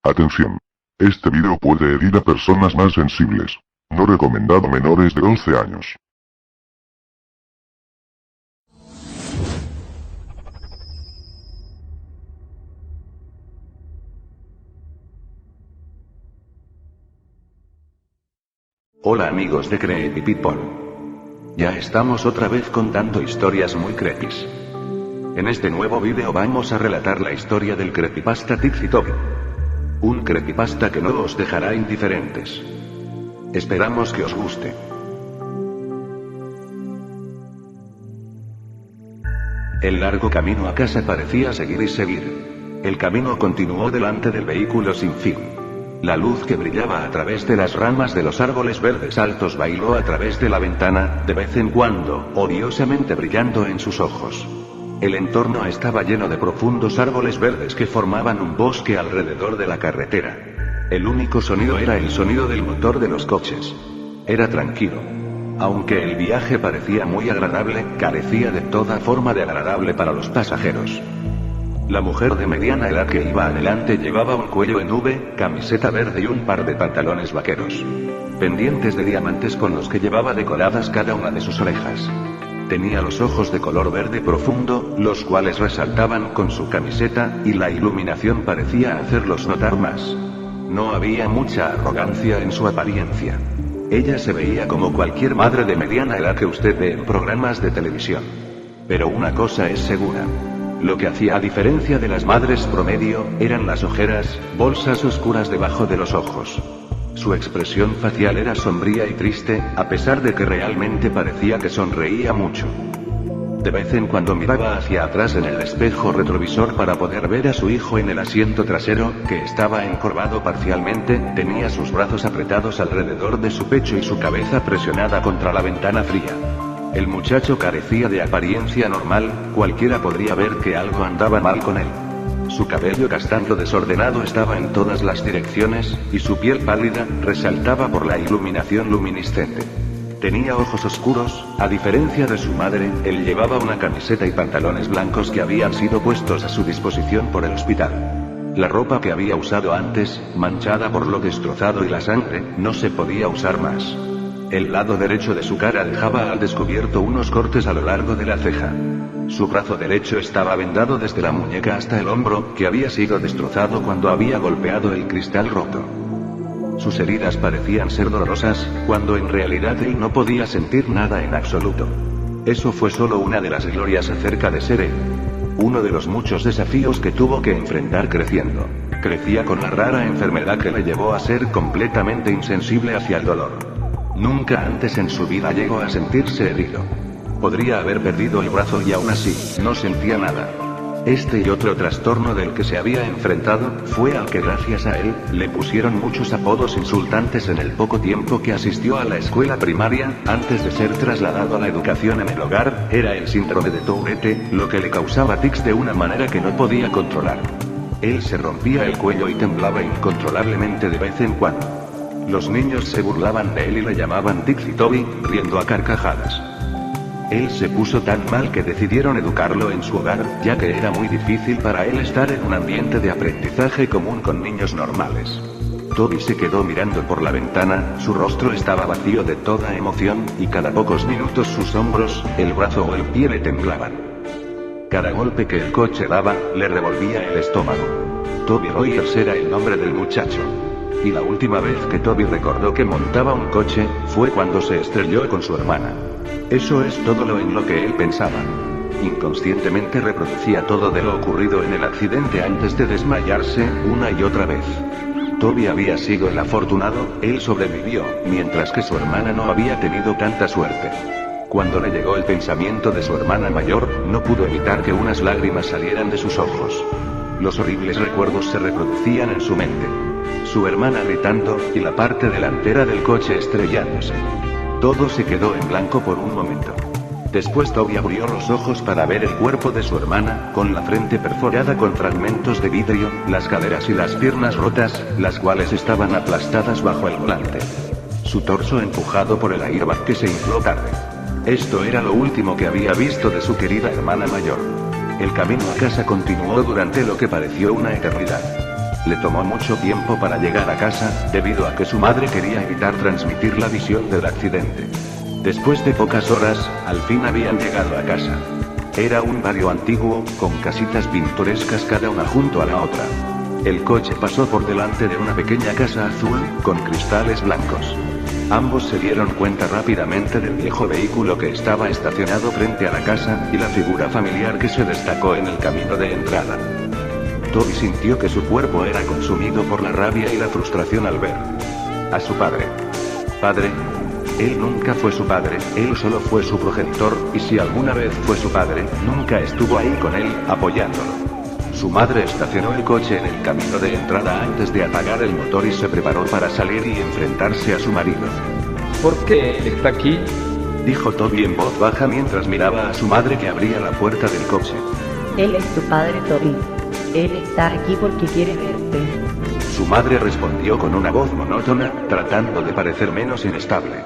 Atención. Este video puede herir a personas más sensibles. No recomendado a menores de 11 años. Hola amigos de Creepy People. Ya estamos otra vez contando historias muy creepys. En este nuevo video vamos a relatar la historia del creepypasta Tix y Toby. Un creepypasta que no os dejará indiferentes. Esperamos que os guste. El largo camino a casa parecía seguir y seguir. El camino continuó delante del vehículo sin fin. La luz que brillaba a través de las ramas de los árboles verdes altos bailó a través de la ventana, de vez en cuando, odiosamente brillando en sus ojos. El entorno estaba lleno de profundos árboles verdes que formaban un bosque alrededor de la carretera. El único sonido era el sonido del motor de los coches. Era tranquilo. Aunque el viaje parecía muy agradable, carecía de toda forma de agradable para los pasajeros. La mujer de mediana edad que iba adelante llevaba un cuello en V, camiseta verde y un par de pantalones vaqueros. Pendientes de diamantes con los que llevaba decoradas cada una de sus orejas. Tenía los ojos de color verde profundo, los cuales resaltaban con su camiseta, y la iluminación parecía hacerlos notar más. No había mucha arrogancia en su apariencia. Ella se veía como cualquier madre de mediana edad que usted ve en programas de televisión. Pero una cosa es segura. Lo que hacía a diferencia de las madres promedio, eran las ojeras, bolsas oscuras debajo de los ojos. Su expresión facial era sombría y triste, a pesar de que realmente parecía que sonreía mucho. De vez en cuando miraba hacia atrás en el espejo retrovisor para poder ver a su hijo en el asiento trasero, que estaba encorvado parcialmente, tenía sus brazos apretados alrededor de su pecho y su cabeza presionada contra la ventana fría. El muchacho carecía de apariencia normal, cualquiera podría ver que algo andaba mal con él. Su cabello castaño desordenado estaba en todas las direcciones, y su piel pálida, resaltaba por la iluminación luminiscente. Tenía ojos oscuros, a diferencia de su madre, él llevaba una camiseta y pantalones blancos que habían sido puestos a su disposición por el hospital. La ropa que había usado antes, manchada por lo destrozado y la sangre, no se podía usar más. El lado derecho de su cara dejaba al descubierto unos cortes a lo largo de la ceja. Su brazo derecho estaba vendado desde la muñeca hasta el hombro, que había sido destrozado cuando había golpeado el cristal roto. Sus heridas parecían ser dolorosas, cuando en realidad él no podía sentir nada en absoluto. Eso fue solo una de las glorias acerca de ser él. Uno de los muchos desafíos que tuvo que enfrentar creciendo. Crecía con la rara enfermedad que le llevó a ser completamente insensible hacia el dolor. Nunca antes en su vida llegó a sentirse herido. Podría haber perdido el brazo y aún así, no sentía nada. Este y otro trastorno del que se había enfrentado, fue al que gracias a él, le pusieron muchos apodos insultantes en el poco tiempo que asistió a la escuela primaria, antes de ser trasladado a la educación en el hogar. Era el síndrome de Tourette, lo que le causaba tics de una manera que no podía controlar. Él se rompía el cuello y temblaba incontrolablemente de vez en cuando. Los niños se burlaban de él y le llamaban Tix y Toby, riendo a carcajadas. Él se puso tan mal que decidieron educarlo en su hogar, ya que era muy difícil para él estar en un ambiente de aprendizaje común con niños normales. Toby se quedó mirando por la ventana, su rostro estaba vacío de toda emoción, y cada pocos minutos sus hombros, el brazo o el pie le temblaban. Cada golpe que el coche daba, le revolvía el estómago. Toby Rogers era el nombre del muchacho. Y la última vez que Toby recordó que montaba un coche, fue cuando se estrelló con su hermana. Eso es todo lo en lo que él pensaba. Inconscientemente reproducía todo de lo ocurrido en el accidente antes de desmayarse, una y otra vez. Toby había sido el afortunado, él sobrevivió, mientras que su hermana no había tenido tanta suerte. Cuando le llegó el pensamiento de su hermana mayor, no pudo evitar que unas lágrimas salieran de sus ojos. Los horribles recuerdos se reproducían en su mente. Su hermana gritando, y la parte delantera del coche estrellándose. Todo se quedó en blanco por un momento. Después Toby abrió los ojos para ver el cuerpo de su hermana, con la frente perforada con fragmentos de vidrio, las caderas y las piernas rotas, las cuales estaban aplastadas bajo el volante. Su torso empujado por el airbag que se infló tarde. Esto era lo último que había visto de su querida hermana mayor. El camino a casa continuó durante lo que pareció una eternidad. Le tomó mucho tiempo para llegar a casa, debido a que su madre quería evitar transmitir la visión del accidente. Después de pocas horas, al fin habían llegado a casa. Era un barrio antiguo, con casitas pintorescas cada una junto a la otra. El coche pasó por delante de una pequeña casa azul, con cristales blancos. Ambos se dieron cuenta rápidamente del viejo vehículo que estaba estacionado frente a la casa, y la figura familiar que se destacó en el camino de entrada. Toby sintió que su cuerpo era consumido por la rabia y la frustración al ver a su padre. Padre. Él nunca fue su padre, él solo fue su progenitor, y si alguna vez fue su padre, nunca estuvo ahí con él, apoyándolo. Su madre estacionó el coche en el camino de entrada antes de apagar el motor y se preparó para salir y enfrentarse a su marido. ¿Por qué él está aquí?, dijo Toby en voz baja mientras miraba a su madre que abría la puerta del coche. Él es tu padre, Toby. Él está aquí porque quiere verte. Su madre respondió con una voz monótona, tratando de parecer menos inestable.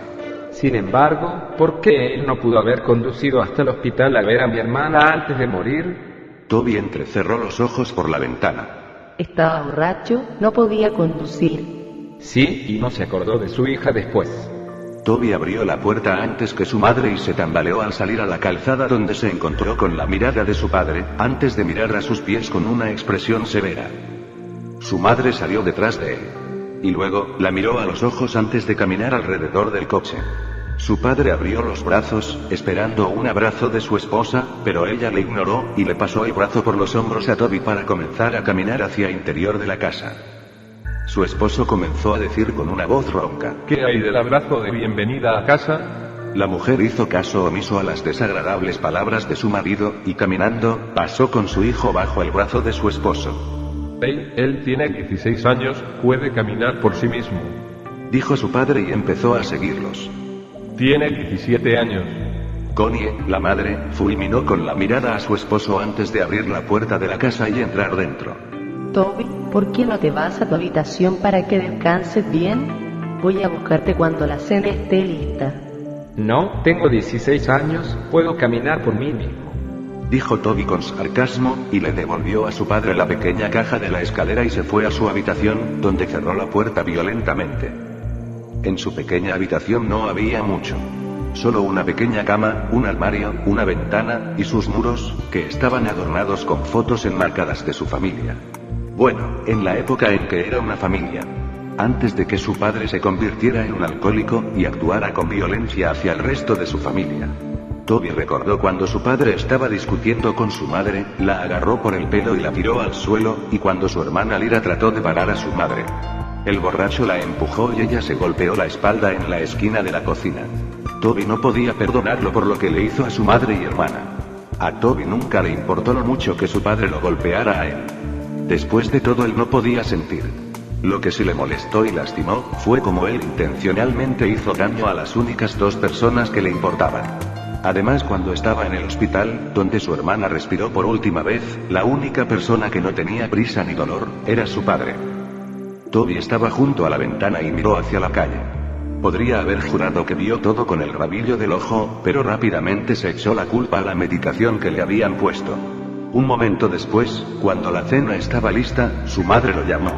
Sin embargo, ¿por qué él no pudo haber conducido hasta el hospital a ver a mi hermana antes de morir? Toby entrecerró los ojos por la ventana. Estaba borracho, no podía conducir. Sí, y no se acordó de su hija después. Toby abrió la puerta antes que su madre y se tambaleó al salir a la calzada, donde se encontró con la mirada de su padre, antes de mirar a sus pies con una expresión severa. Su madre salió detrás de él. Y luego, la miró a los ojos antes de caminar alrededor del coche. Su padre abrió los brazos, esperando un abrazo de su esposa, pero ella le ignoró, y le pasó el brazo por los hombros a Toby para comenzar a caminar hacia el interior de la casa. Su esposo comenzó a decir con una voz ronca: ¿Qué hay del abrazo de bienvenida a casa? La mujer hizo caso omiso a las desagradables palabras de su marido, y caminando, pasó con su hijo bajo el brazo de su esposo. Él tiene 16 años, puede caminar por sí mismo, dijo su padre y empezó a seguirlos. Tiene 17 años. Connie, la madre, fulminó con la mirada a su esposo antes de abrir la puerta de la casa y entrar dentro. Toby, ¿por qué no te vas a tu habitación para que descanses bien? Voy a buscarte cuando la cena esté lista. No, tengo 16 años, puedo caminar por mí mismo, dijo Toby con sarcasmo, y le devolvió a su padre la pequeña caja de la escalera y se fue a su habitación, donde cerró la puerta violentamente. En su pequeña habitación no había mucho. Solo una pequeña cama, un armario, una ventana, y sus muros, que estaban adornados con fotos enmarcadas de su familia. Bueno, en la época en que era una familia. Antes de que su padre se convirtiera en un alcohólico, y actuara con violencia hacia el resto de su familia. Toby recordó cuando su padre estaba discutiendo con su madre, la agarró por el pelo y la tiró al suelo, y cuando su hermana Lyra trató de parar a su madre. El borracho la empujó y ella se golpeó la espalda en la esquina de la cocina. Toby no podía perdonarlo por lo que le hizo a su madre y hermana. A Toby nunca le importó lo mucho que su padre lo golpeara a él. Después de todo él no podía sentir. Lo que sí le molestó y lastimó, fue como él intencionalmente hizo daño a las únicas dos personas que le importaban. Además, cuando estaba en el hospital, donde su hermana respiró por última vez, la única persona que no tenía prisa ni dolor, era su padre. Toby estaba junto a la ventana y miró hacia la calle. Podría haber jurado que vio todo con el rabillo del ojo, pero rápidamente se echó la culpa a la medicación que le habían puesto. Un momento después, cuando la cena estaba lista, su madre lo llamó.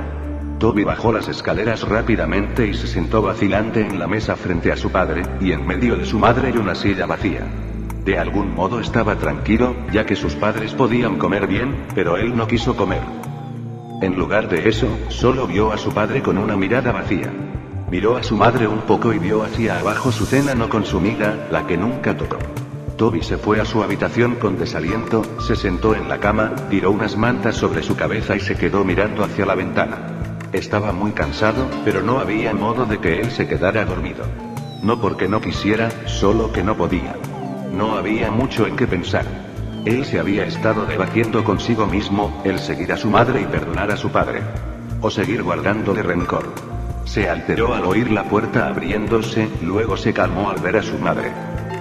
Toby bajó las escaleras rápidamente y se sentó vacilante en la mesa frente a su padre, y en medio de su madre y una silla vacía. De algún modo estaba tranquilo, ya que sus padres podían comer bien, pero él no quiso comer. En lugar de eso, solo vio a su padre con una mirada vacía. Miró a su madre un poco y vio hacia abajo su cena no consumida, la que nunca tocó. Toby se fue a su habitación con desaliento, se sentó en la cama, tiró unas mantas sobre su cabeza y se quedó mirando hacia la ventana. Estaba muy cansado, pero no había modo de que él se quedara dormido. No porque no quisiera, solo que no podía. No había mucho en qué pensar. Él se había estado debatiendo consigo mismo, el seguir a su madre y perdonar a su padre. O seguir guardándole rencor. Se alteró al oír la puerta abriéndose, luego se calmó al ver a su madre.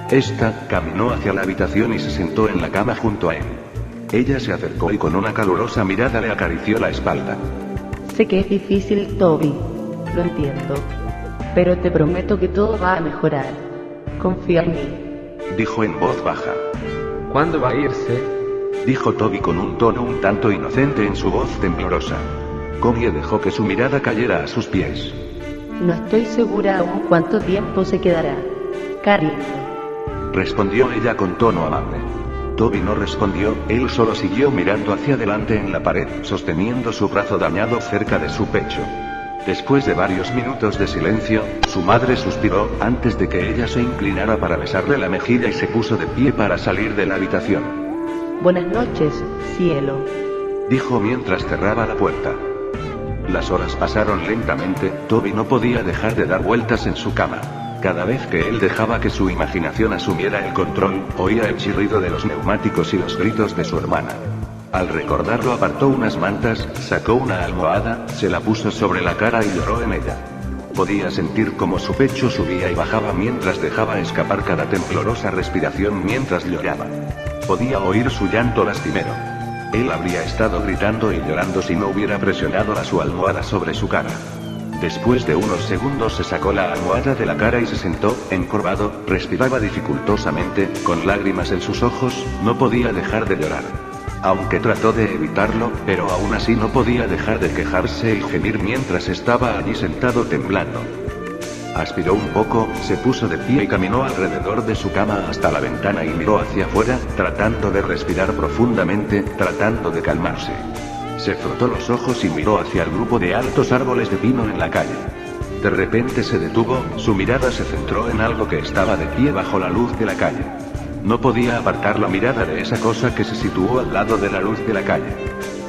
Esta, caminó hacia la habitación y se sentó en la cama junto a él. Ella se acercó y con una calurosa mirada le acarició la espalda. Sé que es difícil, Toby. Lo entiendo. Pero te prometo que todo va a mejorar. Confía en mí. Dijo en voz baja. ¿Cuándo va a irse?, dijo Toby con un tono un tanto inocente en su voz temblorosa. Connie dejó que su mirada cayera a sus pies. No estoy segura aún cuánto tiempo se quedará. Cariño. Respondió ella con tono amable. Toby no respondió, él solo siguió mirando hacia adelante en la pared, sosteniendo su brazo dañado cerca de su pecho. Después de varios minutos de silencio, su madre suspiró, antes de que ella se inclinara para besarle la mejilla y se puso de pie para salir de la habitación. Buenas noches, cielo. Dijo mientras cerraba la puerta. Las horas pasaron lentamente, Toby no podía dejar de dar vueltas en su cama. Cada vez que él dejaba que su imaginación asumiera el control, oía el chirrido de los neumáticos y los gritos de su hermana. Al recordarlo apartó unas mantas, sacó una almohada, se la puso sobre la cara y lloró en ella. Podía sentir cómo su pecho subía y bajaba mientras dejaba escapar cada temblorosa respiración mientras lloraba. Podía oír su llanto lastimero. Él habría estado gritando y llorando si no hubiera presionado su almohada sobre su cara. Después de unos segundos se sacó la almohada de la cara y se sentó, encorvado, respiraba dificultosamente, con lágrimas en sus ojos, no podía dejar de llorar. Aunque trató de evitarlo, pero aún así no podía dejar de quejarse y gemir mientras estaba allí sentado temblando. Aspiró un poco, se puso de pie y caminó alrededor de su cama hasta la ventana y miró hacia afuera, tratando de respirar profundamente, tratando de calmarse. Se frotó los ojos y miró hacia el grupo de altos árboles de pino en la calle. De repente se detuvo, su mirada se centró en algo que estaba de pie bajo la luz de la calle. No podía apartar la mirada de esa cosa que se situó al lado de la luz de la calle.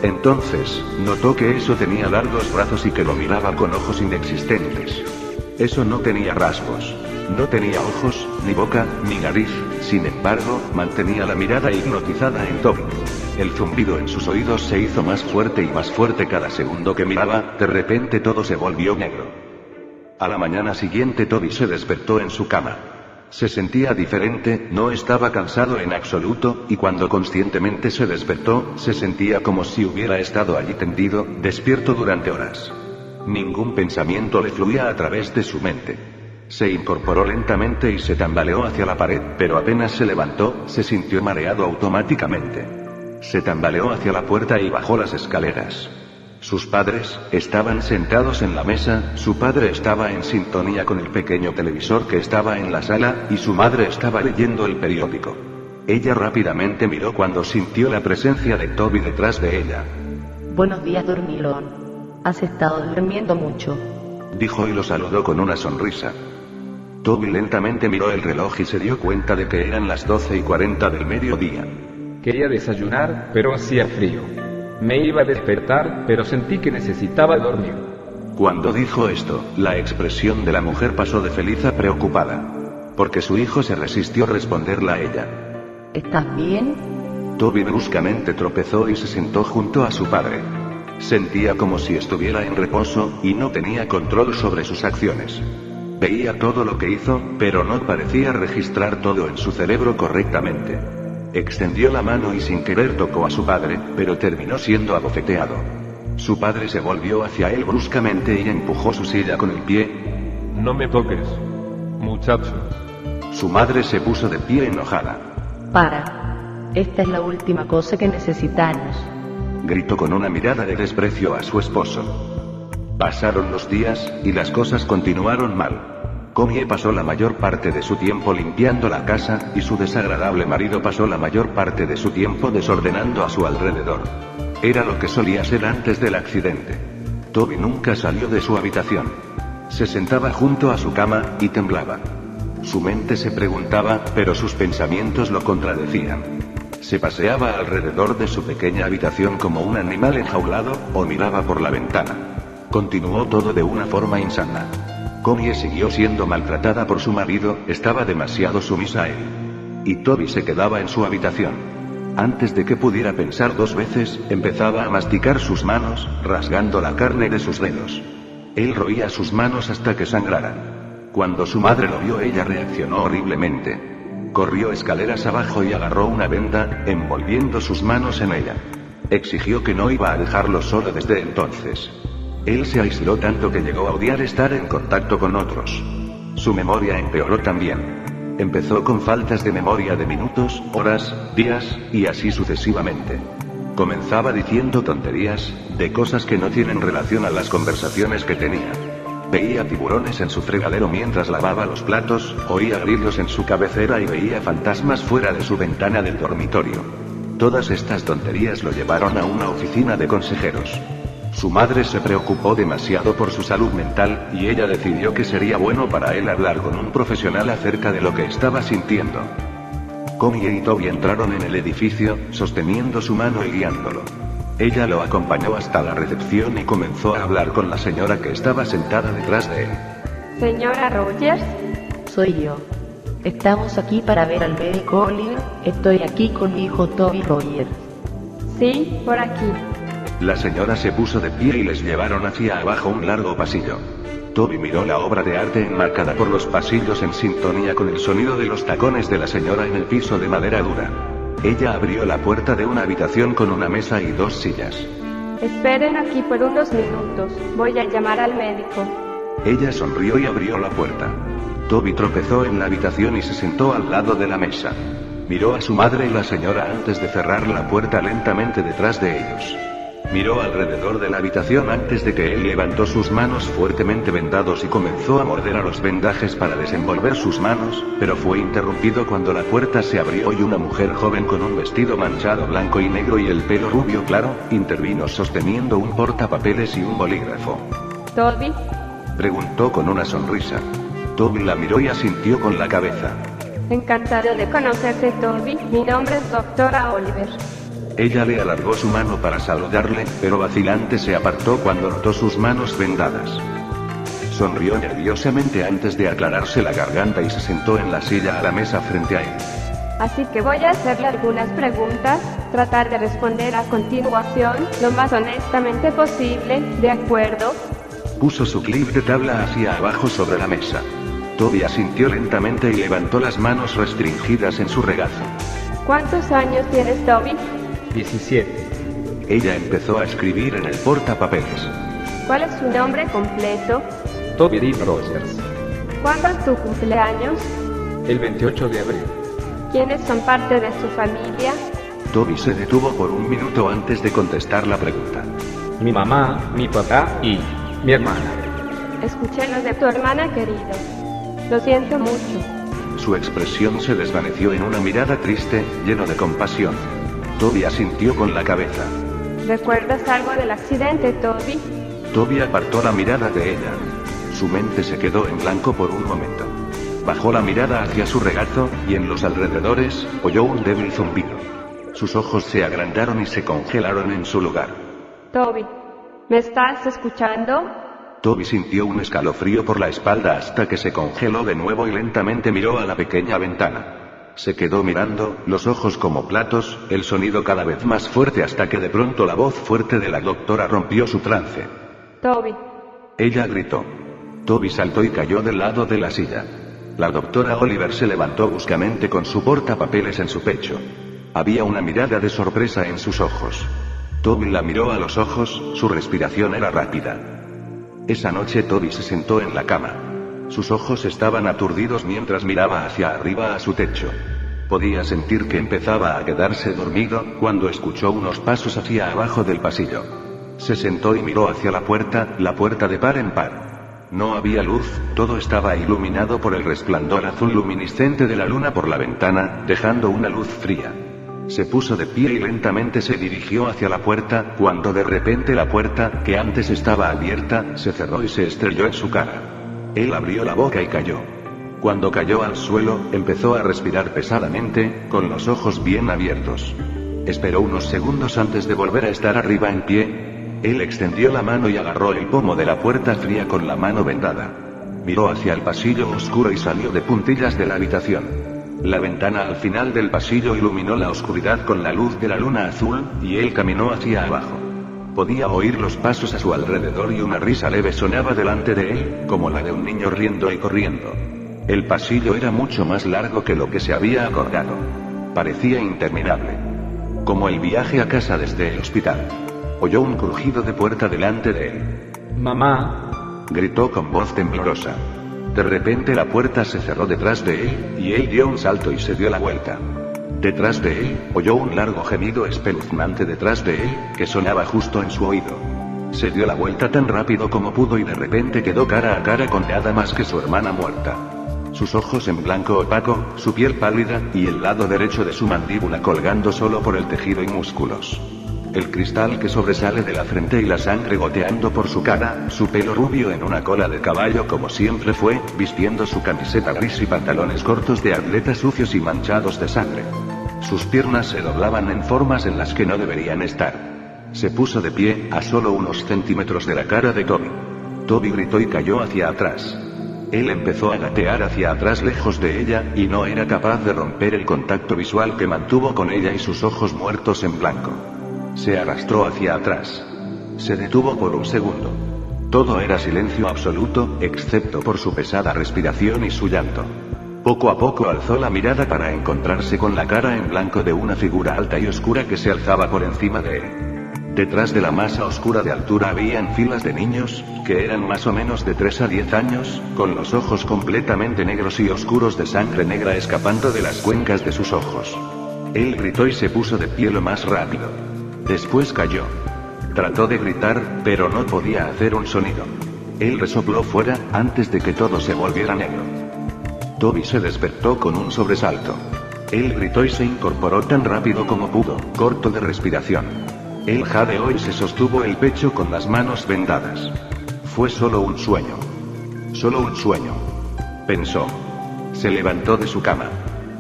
Entonces, notó que eso tenía largos brazos y que lo miraba con ojos inexistentes. Eso no tenía rasgos. No tenía ojos, ni boca, ni nariz, sin embargo, mantenía la mirada hipnotizada en Toby. El zumbido en sus oídos se hizo más fuerte y más fuerte cada segundo que miraba, de repente todo se volvió negro. A la mañana siguiente Toby se despertó en su cama. Se sentía diferente, no estaba cansado en absoluto, y cuando conscientemente se despertó, se sentía como si hubiera estado allí tendido, despierto durante horas. Ningún pensamiento le fluía a través de su mente. Se incorporó lentamente y se tambaleó hacia la pared, pero apenas se levantó, se sintió mareado automáticamente. Se tambaleó hacia la puerta y bajó las escaleras. Sus padres estaban sentados en la mesa, su padre estaba en sintonía con el pequeño televisor que estaba en la sala, y su madre estaba leyendo el periódico. Ella rápidamente miró cuando sintió la presencia de Toby detrás de ella. Buenos días, dormilón. ¿Has estado durmiendo mucho? Dijo y lo saludó con una sonrisa. Toby lentamente miró el reloj y se dio cuenta de que eran las 12:40 del mediodía. Quería desayunar, pero hacía frío. Me iba a despertar, pero sentí que necesitaba dormir. Cuando dijo esto, la expresión de la mujer pasó de feliz a preocupada. Porque su hijo se resistió a responderla a ella. ¿Estás bien? Toby bruscamente tropezó y se sentó junto a su padre. Sentía como si estuviera en reposo, y no tenía control sobre sus acciones. Veía todo lo que hizo, pero no parecía registrar todo en su cerebro correctamente. Extendió la mano y sin querer tocó a su padre, pero terminó siendo abofeteado. Su padre se volvió hacia él bruscamente y empujó su silla con el pie. No me toques, muchacho. Su madre se puso de pie enojada. Para. Esta es la última cosa que necesitamos. Gritó con una mirada de desprecio a su esposo. Pasaron los días, y las cosas continuaron mal. Connie pasó la mayor parte de su tiempo limpiando la casa, y su desagradable marido pasó la mayor parte de su tiempo desordenando a su alrededor. Era lo que solía ser antes del accidente. Toby nunca salió de su habitación. Se sentaba junto a su cama, y temblaba. Su mente se preguntaba, pero sus pensamientos lo contradecían. Se paseaba alrededor de su pequeña habitación como un animal enjaulado, o miraba por la ventana. Continuó todo de una forma insana. Connie siguió siendo maltratada por su marido, estaba demasiado sumisa a él. Y Toby se quedaba en su habitación. Antes de que pudiera pensar dos veces, empezaba a masticar sus manos, rasgando la carne de sus dedos. Él roía sus manos hasta que sangraran. Cuando su madre lo vio, ella reaccionó horriblemente. Corrió escaleras abajo y agarró una venda, envolviendo sus manos en ella. Exigió que no iba a dejarlo solo desde entonces. Él se aisló tanto que llegó a odiar estar en contacto con otros. Su memoria empeoró también. Empezó con faltas de memoria de minutos, horas, días, y así sucesivamente. Comenzaba diciendo tonterías, de cosas que no tienen relación a las conversaciones que tenía. Veía tiburones en su fregadero mientras lavaba los platos, oía grillos en su cabecera y veía fantasmas fuera de su ventana del dormitorio. Todas estas tonterías lo llevaron a una oficina de consejeros. Su madre se preocupó demasiado por su salud mental, y ella decidió que sería bueno para él hablar con un profesional acerca de lo que estaba sintiendo. Connie y Toby entraron en el edificio, sosteniendo su mano y guiándolo. Ella lo acompañó hasta la recepción y comenzó a hablar con la señora que estaba sentada detrás de él. Señora Rogers. Soy yo. Estamos aquí para ver al médico Oliver. Estoy aquí con mi hijo Toby Rogers. Sí, por aquí. La señora se puso de pie y les llevaron hacia abajo un largo pasillo. Toby miró la obra de arte enmarcada por los pasillos en sintonía con el sonido de los tacones de la señora en el piso de madera dura. Ella abrió la puerta de una habitación con una mesa y 2 sillas. Esperen aquí por unos minutos, voy a llamar al médico. Ella sonrió y abrió la puerta. Toby tropezó en la habitación y se sentó al lado de la mesa. Miró a su madre y la señora antes de cerrar la puerta lentamente detrás de ellos. Miró alrededor de la habitación antes de que él levantó sus manos fuertemente vendados y comenzó a morder a los vendajes para desenvolver sus manos, pero fue interrumpido cuando la puerta se abrió y una mujer joven con un vestido manchado blanco y negro y el pelo rubio claro, intervino sosteniendo un portapapeles y un bolígrafo. ¿Toby? Preguntó con una sonrisa. Toby la miró y asintió con la cabeza. Encantado de conocerte, Toby. Mi nombre es Doctora Oliver. Ella le alargó su mano para saludarle, pero vacilante se apartó cuando notó sus manos vendadas. Sonrió nerviosamente antes de aclararse la garganta y se sentó en la silla a la mesa frente a él. Así que voy a hacerle algunas preguntas, tratar de responder a continuación, lo más honestamente posible, ¿de acuerdo? Puso su clip de tabla hacia abajo sobre la mesa. Toby asintió lentamente y levantó las manos restringidas en su regazo. ¿Cuántos años tienes, Toby? 17. Ella empezó a escribir en el portapapeles. ¿Cuál es su nombre completo? Toby Dean Rogers. ¿Cuándo es tu cumpleaños? El 28 de abril. ¿Quiénes son parte de su familia? Toby se detuvo por un minuto antes de contestar la pregunta. Mi mamá, mi papá y mi hermana. Escuché lo de tu hermana, querido. Lo siento mucho. Su expresión se desvaneció en una mirada triste, lleno de compasión. Toby asintió con la cabeza. ¿Recuerdas algo del accidente, Toby? Toby apartó la mirada de ella. Su mente se quedó en blanco por un momento. Bajó la mirada hacia su regazo, y en los alrededores, oyó un débil zumbido. Sus ojos se agrandaron y se congelaron en su lugar. Toby, ¿me estás escuchando? Toby sintió un escalofrío por la espalda hasta que se congeló de nuevo y lentamente miró a la pequeña ventana. Se quedó mirando, los ojos como platos, el sonido cada vez más fuerte hasta que de pronto la voz fuerte de la doctora rompió su trance. Toby. Ella gritó. Toby saltó y cayó del lado de la silla. La doctora Oliver se levantó bruscamente con su portapapeles en su pecho. Había una mirada de sorpresa en sus ojos. Toby la miró a los ojos, su respiración era rápida. Esa noche Toby se sentó en la cama. Sus ojos estaban aturdidos mientras miraba hacia arriba a su techo. Podía sentir que empezaba a quedarse dormido, cuando escuchó unos pasos hacia abajo del pasillo. Se sentó y miró hacia la puerta de par en par. No había luz, todo estaba iluminado por el resplandor azul luminiscente de la luna por la ventana, dejando una luz fría. Se puso de pie y lentamente se dirigió hacia la puerta, cuando de repente la puerta, que antes estaba abierta, se cerró y se estrelló en su cara. Él abrió la boca y cayó. Cuando cayó al suelo, empezó a respirar pesadamente, con los ojos bien abiertos. Esperó unos segundos antes de volver a estar arriba en pie. Él extendió la mano y agarró el pomo de la puerta fría con la mano vendada. Miró hacia el pasillo oscuro y salió de puntillas de la habitación. La ventana al final del pasillo iluminó la oscuridad con la luz de la luna azul, y él caminó hacia abajo. Podía oír los pasos a su alrededor y una risa leve sonaba delante de él, como la de un niño riendo y corriendo. El pasillo era mucho más largo que lo que se había acordado. Parecía interminable. Como el viaje a casa desde el hospital. Oyó un crujido de puerta delante de él. Mamá. Gritó con voz temblorosa. De repente la puerta se cerró detrás de él, y él dio un salto y se dio la vuelta. Detrás de él, oyó un largo gemido espeluznante detrás de él, que sonaba justo en su oído. Se dio la vuelta tan rápido como pudo y de repente quedó cara a cara con nada más que su hermana muerta. Sus ojos en blanco opaco, su piel pálida, y el lado derecho de su mandíbula colgando solo por el tejido y músculos. El cristal que sobresale de la frente y la sangre goteando por su cara, su pelo rubio en una cola de caballo como siempre fue, vistiendo su camiseta gris y pantalones cortos de atleta sucios y manchados de sangre. Sus piernas se doblaban en formas en las que no deberían estar. Se puso de pie, a solo unos centímetros de la cara de Toby. Toby gritó y cayó hacia atrás. Él empezó a gatear hacia atrás lejos de ella, y no era capaz de romper el contacto visual que mantuvo con ella y sus ojos muertos en blanco. Se arrastró hacia atrás. Se detuvo por un segundo. Todo era silencio absoluto, excepto por su pesada respiración y su llanto. Poco a poco alzó la mirada para encontrarse con la cara en blanco de una figura alta y oscura que se alzaba por encima de él. Detrás de la masa oscura de altura habían filas de niños, que eran más o menos de 3 a 10 años, con los ojos completamente negros y oscuros de sangre negra escapando de las cuencas de sus ojos. Él gritó y se puso de pie lo más rápido. Después cayó. Trató de gritar, pero no podía hacer un sonido. Él resopló fuera, antes de que todo se volviera negro. Toby se despertó con un sobresalto. Él gritó y se incorporó tan rápido como pudo, corto de respiración. Él jadeó y se sostuvo el pecho con las manos vendadas. Fue solo un sueño. Solo un sueño. Pensó. Se levantó de su cama.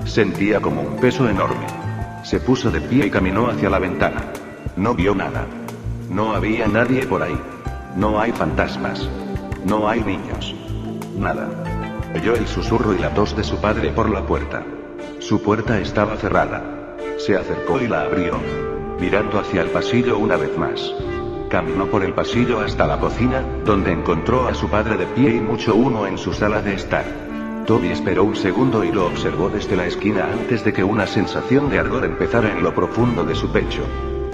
Sentía como un peso enorme. Se puso de pie y caminó hacia la ventana. No vio nada. No había nadie por ahí. No hay fantasmas. No hay niños. Nada. Oyó el susurro y la tos de su padre por la puerta. Su puerta estaba cerrada. Se acercó y la abrió, mirando hacia el pasillo una vez más. Caminó por el pasillo hasta la cocina, donde encontró a su padre de pie y mucho humo en su sala de estar. Toby esperó un segundo y lo observó desde la esquina antes de que una sensación de ardor empezara en lo profundo de su pecho.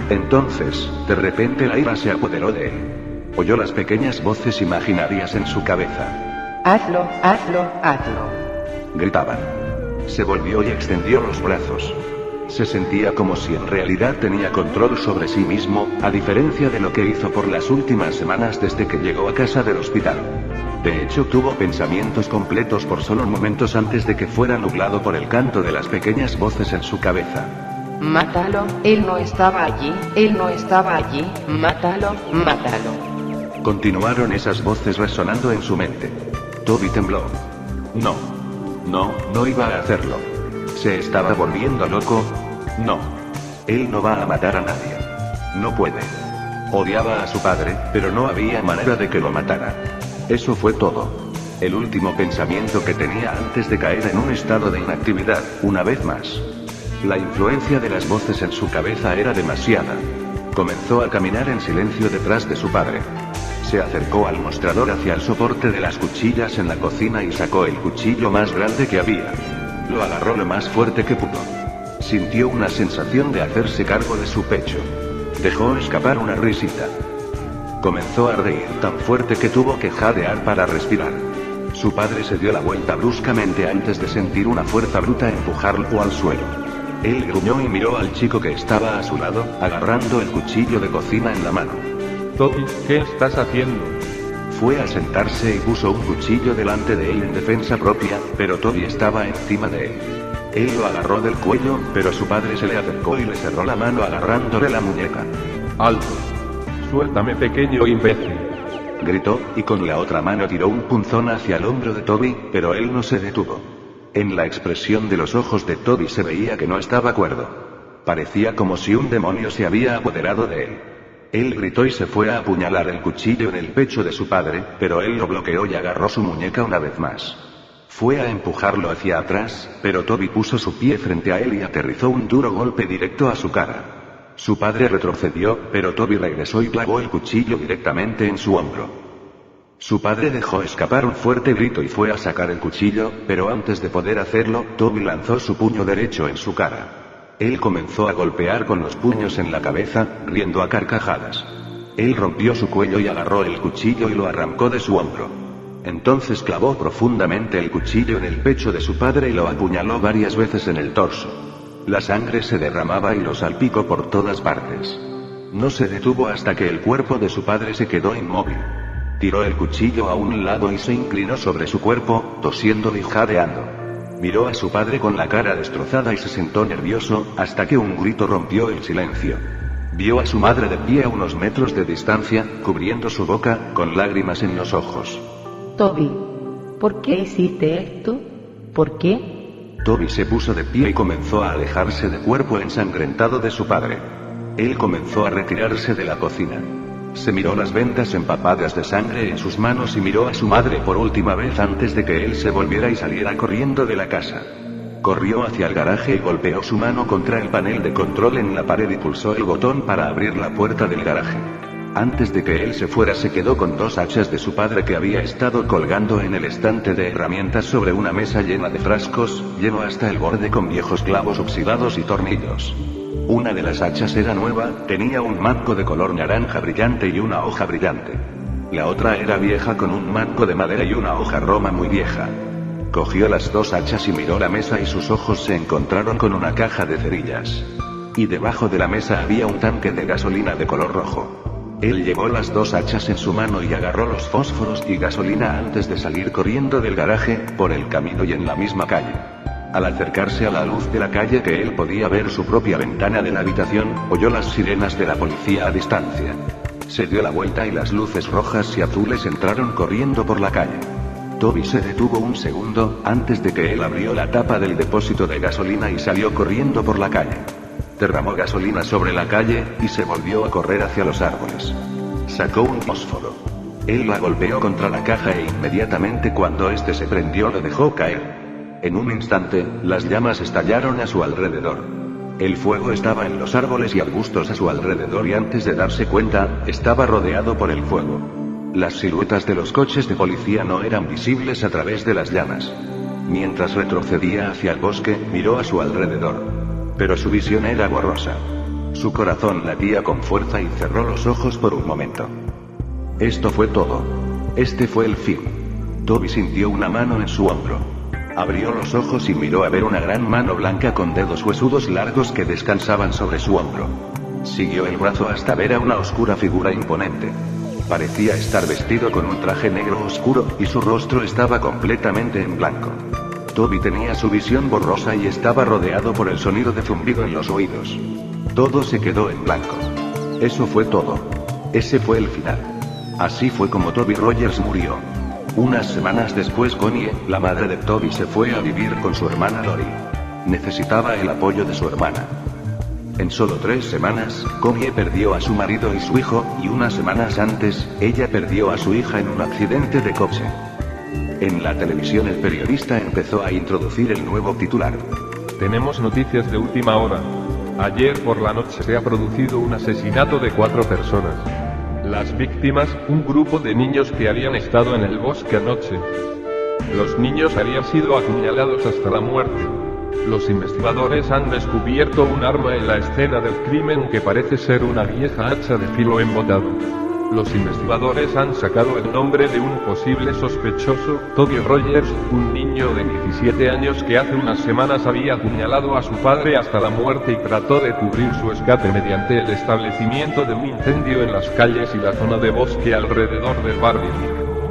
Entonces, de repente la ira se apoderó de él. Oyó las pequeñas voces imaginarias en su cabeza. Hazlo, hazlo, hazlo. Gritaban. Se volvió y extendió los brazos. Se sentía como si en realidad tenía control sobre sí mismo, a diferencia de lo que hizo por las últimas semanas desde que llegó a casa del hospital. De hecho, tuvo pensamientos completos por solo momentos antes de que fuera nublado por el canto de las pequeñas voces en su cabeza. Mátalo, él no estaba allí, él no estaba allí, mátalo, mátalo. Continuaron esas voces resonando en su mente. Toby tembló. No iba a hacerlo. ¿Se estaba volviendo loco? No. Él no va a matar a nadie. No puede. Odiaba a su padre, pero no había manera de que lo matara. Eso fue todo. El último pensamiento que tenía antes de caer en un estado de inactividad, una vez más. La influencia de las voces en su cabeza era demasiada. Comenzó a caminar en silencio detrás de su padre. Se acercó al mostrador hacia el soporte de las cuchillas en la cocina y sacó el cuchillo más grande que había. Lo agarró lo más fuerte que pudo. Sintió una sensación de hacerse cargo de su pecho. Dejó escapar una risita. Comenzó a reír tan fuerte que tuvo que jadear para respirar. Su padre se dio la vuelta bruscamente antes de sentir una fuerza bruta empujarlo al suelo. Él gruñó y miró al chico que estaba a su lado, agarrando el cuchillo de cocina en la mano. Toby, ¿qué estás haciendo? Fue a sentarse y puso un cuchillo delante de él en defensa propia, pero Toby estaba encima de él. Él lo agarró del cuello, pero su padre se le acercó y le cerró la mano agarrándole la muñeca. ¡Alto! ¡Suéltame, pequeño imbécil! Gritó, y con la otra mano tiró un punzón hacia el hombro de Toby, pero él no se detuvo. En la expresión de los ojos de Toby se veía que no estaba cuerdo. Parecía como si un demonio se había apoderado de él. Él gritó y se fue a apuñalar el cuchillo en el pecho de su padre, pero él lo bloqueó y agarró su muñeca una vez más. Fue a empujarlo hacia atrás, pero Toby puso su pie frente a él y aterrizó un duro golpe directo a su cara. Su padre retrocedió, pero Toby regresó y clavó el cuchillo directamente en su hombro. Su padre dejó escapar un fuerte grito y fue a sacar el cuchillo, pero antes de poder hacerlo, Toby lanzó su puño derecho en su cara. Él comenzó a golpear con los puños en la cabeza, riendo a carcajadas. Él rompió su cuello y agarró el cuchillo y lo arrancó de su hombro. Entonces clavó profundamente el cuchillo en el pecho de su padre y lo apuñaló varias veces en el torso. La sangre se derramaba y lo salpicó por todas partes. No se detuvo hasta que el cuerpo de su padre se quedó inmóvil. Tiró el cuchillo a un lado y se inclinó sobre su cuerpo, tosiendo y jadeando. Miró a su padre con la cara destrozada y se sentó nervioso, hasta que un grito rompió el silencio. Vio a su madre de pie a unos metros de distancia, cubriendo su boca, con lágrimas en los ojos. Toby, ¿por qué hiciste esto? ¿Por qué? Toby se puso de pie y comenzó a alejarse del cuerpo ensangrentado de su padre. Él comenzó a retirarse de la cocina. Se miró las vendas empapadas de sangre en sus manos y miró a su madre por última vez antes de que él se volviera y saliera corriendo de la casa. Corrió hacia el garaje y golpeó su mano contra el panel de control en la pared y pulsó el botón para abrir la puerta del garaje. Antes de que él se fuera se quedó con 2 hachas de su padre que había estado colgando en el estante de herramientas sobre una mesa llena de frascos, lleno hasta el borde con viejos clavos oxidados y tornillos. Una de las hachas era nueva, tenía un mango de color naranja brillante y una hoja brillante. La otra era vieja con un mango de madera y una hoja roma muy vieja. Cogió las 2 hachas y miró la mesa y sus ojos se encontraron con una caja de cerillas. Y debajo de la mesa había un tanque de gasolina de color rojo. Él llevó las 2 hachas en su mano y agarró los fósforos y gasolina antes de salir corriendo del garaje, por el camino y en la misma calle. Al acercarse a la luz de la calle que él podía ver su propia ventana de la habitación, oyó las sirenas de la policía a distancia. Se dio la vuelta y las luces rojas y azules entraron corriendo por la calle. Toby se detuvo un segundo, antes de que él abrió la tapa del depósito de gasolina y salió corriendo por la calle. Derramó gasolina sobre la calle, y se volvió a correr hacia los árboles. Sacó un fósforo. Él la golpeó contra la caja e inmediatamente cuando este se prendió lo dejó caer. En un instante, las llamas estallaron a su alrededor. El fuego estaba en los árboles y arbustos a su alrededor y antes de darse cuenta, estaba rodeado por el fuego. Las siluetas de los coches de policía no eran visibles a través de las llamas. Mientras retrocedía hacia el bosque, miró a su alrededor. Pero su visión era borrosa. Su corazón latía con fuerza y cerró los ojos por un momento. Esto fue todo. Este fue el fin. Toby sintió una mano en su hombro. Abrió los ojos y miró a ver una gran mano blanca con dedos huesudos largos que descansaban sobre su hombro. Siguió el brazo hasta ver a una oscura figura imponente. Parecía estar vestido con un traje negro oscuro, y su rostro estaba completamente en blanco. Toby tenía su visión borrosa y estaba rodeado por el sonido de zumbido en los oídos. Todo se quedó en blanco. Eso fue todo. Ese fue el final. Así fue como Toby Rogers murió. Unas semanas después Connie, la madre de Toby, se fue a vivir con su hermana Lori. Necesitaba el apoyo de su hermana. En solo 3 semanas, Connie perdió a su marido y su hijo, y unas semanas antes, ella perdió a su hija en un accidente de coche. En la televisión el periodista empezó a introducir el nuevo titular. Tenemos noticias de última hora. Ayer por la noche se ha producido un asesinato de 4 personas. Las víctimas, un grupo de niños que habían estado en el bosque anoche. Los niños habían sido apuñalados hasta la muerte. Los investigadores han descubierto un arma en la escena del crimen que parece ser una vieja hacha de filo embotado. Los investigadores han sacado el nombre de un posible sospechoso, Toby Rogers, un niño de 17 años que hace unas semanas había apuñalado a su padre hasta la muerte y trató de cubrir su escape mediante el establecimiento de un incendio en las calles y la zona de bosque alrededor del barrio.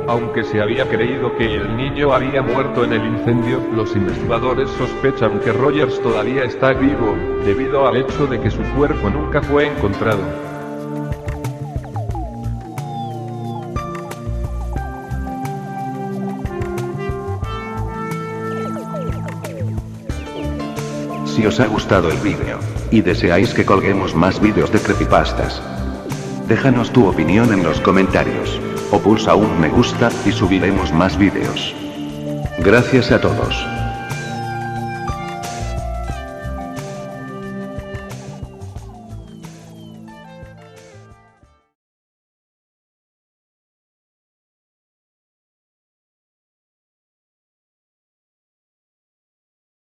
Aunque se había creído que el niño había muerto en el incendio, los investigadores sospechan que Rogers todavía está vivo, debido al hecho de que su cuerpo nunca fue encontrado. Si os ha gustado el vídeo, y deseáis que colguemos más vídeos de creepypastas, déjanos tu opinión en los comentarios, o pulsa un me gusta, y subiremos más vídeos. Gracias a todos.